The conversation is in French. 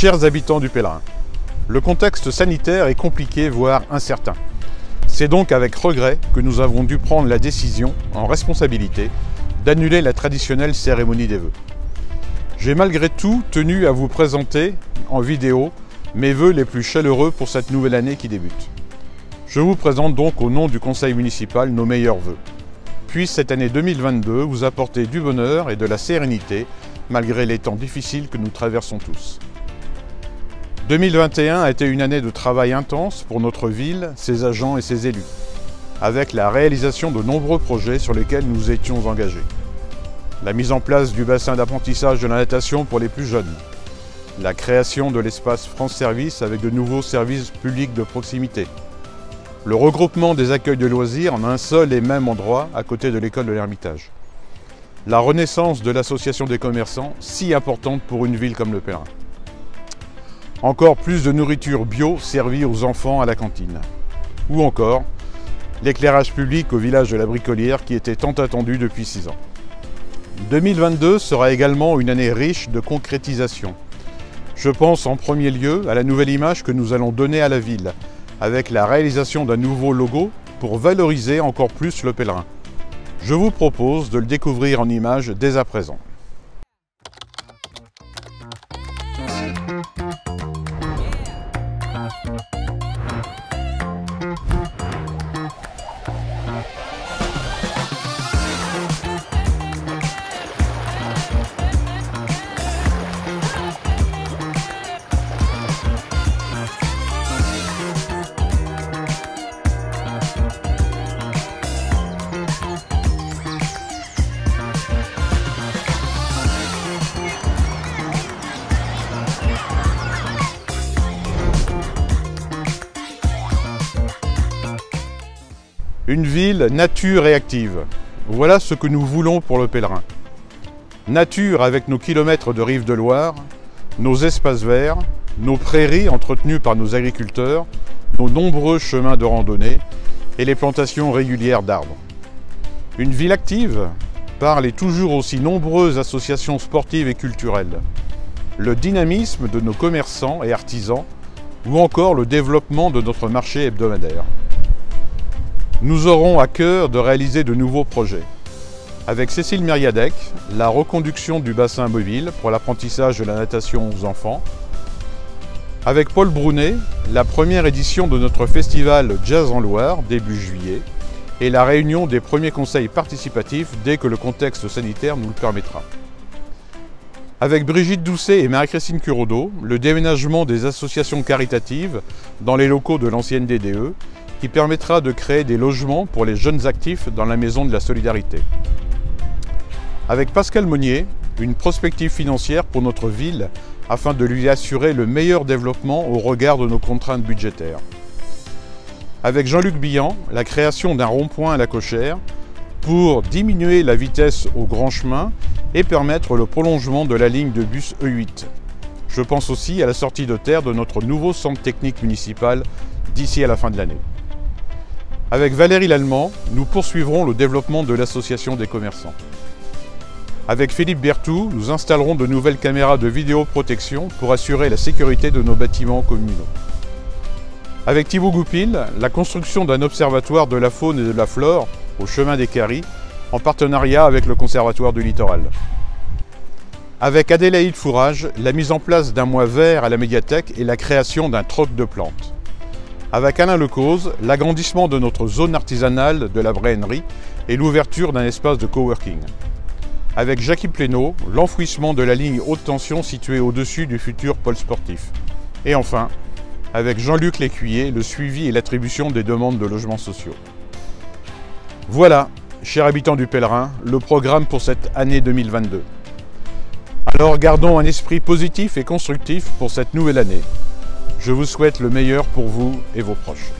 Chers habitants du Pèlerin, le contexte sanitaire est compliqué, voire incertain. C'est donc avec regret que nous avons dû prendre la décision, en responsabilité, d'annuler la traditionnelle cérémonie des vœux. J'ai malgré tout tenu à vous présenter, en vidéo, mes vœux les plus chaleureux pour cette nouvelle année qui débute. Je vous présente donc au nom du conseil municipal nos meilleurs vœux. Puisse cette année 2022 vous apporter du bonheur et de la sérénité, malgré les temps difficiles que nous traversons tous. 2021 a été une année de travail intense pour notre ville, ses agents et ses élus, avec la réalisation de nombreux projets sur lesquels nous étions engagés. La mise en place du bassin d'apprentissage de la natation pour les plus jeunes, la création de l'espace France Service avec de nouveaux services publics de proximité, le regroupement des accueils de loisirs en un seul et même endroit à côté de l'école de l'Ermitage, la renaissance de l'association des commerçants, si importante pour une ville comme le Pèlerin. Encore plus de nourriture bio servie aux enfants à la cantine. Ou encore, l'éclairage public au village de la Bricolière qui était tant attendu depuis 6 ans. 2022 sera également une année riche de concrétisation. Je pense en premier lieu à la nouvelle image que nous allons donner à la ville, avec la réalisation d'un nouveau logo pour valoriser encore plus le Pèlerin. Je vous propose de le découvrir en images dès à présent. Une ville nature et active. Voilà ce que nous voulons pour le Pèlerin. Nature avec nos kilomètres de rive de Loire, nos espaces verts, nos prairies entretenues par nos agriculteurs, nos nombreux chemins de randonnée et les plantations régulières d'arbres. Une ville active par les toujours aussi nombreuses associations sportives et culturelles, le dynamisme de nos commerçants et artisans ou encore le développement de notre marché hebdomadaire. Nous aurons à cœur de réaliser de nouveaux projets. Avec Cécile Myriadec, la reconduction du bassin mobile pour l'apprentissage de la natation aux enfants. Avec Paul Brunet, la première édition de notre festival Jazz en Loire, début juillet, et la réunion des premiers conseils participatifs dès que le contexte sanitaire nous le permettra. Avec Brigitte Doucet et Marie-Christine Curodo, le déménagement des associations caritatives dans les locaux de l'ancienne DDE, qui permettra de créer des logements pour les jeunes actifs dans la Maison de la Solidarité. Avec Pascal Monnier, une prospective financière pour notre ville afin de lui assurer le meilleur développement au regard de nos contraintes budgétaires. Avec Jean-Luc Billan, la création d'un rond-point à la Cochère pour diminuer la vitesse au grand chemin et permettre le prolongement de la ligne de bus E8. Je pense aussi à la sortie de terre de notre nouveau centre technique municipal d'ici à la fin de l'année. Avec Valérie Lallemand, nous poursuivrons le développement de l'association des commerçants. Avec Philippe Berthoud, nous installerons de nouvelles caméras de vidéoprotection pour assurer la sécurité de nos bâtiments communaux. Avec Thibaut Goupil, la construction d'un observatoire de la faune et de la flore au chemin des Caries, en partenariat avec le Conservatoire du Littoral. Avec Adélaïde Fourage, la mise en place d'un mois vert à la médiathèque et la création d'un troc de plantes. Avec Alain Lecause, l'agrandissement de notre zone artisanale de la Bréhennerie et l'ouverture d'un espace de coworking. Avec Jackie Plénaud, l'enfouissement de la ligne haute tension située au-dessus du futur pôle sportif. Et enfin, avec Jean-Luc Lécuyer, le suivi et l'attribution des demandes de logements sociaux. Voilà, chers habitants du Pèlerin, le programme pour cette année 2022. Alors gardons un esprit positif et constructif pour cette nouvelle année. Je vous souhaite le meilleur pour vous et vos proches.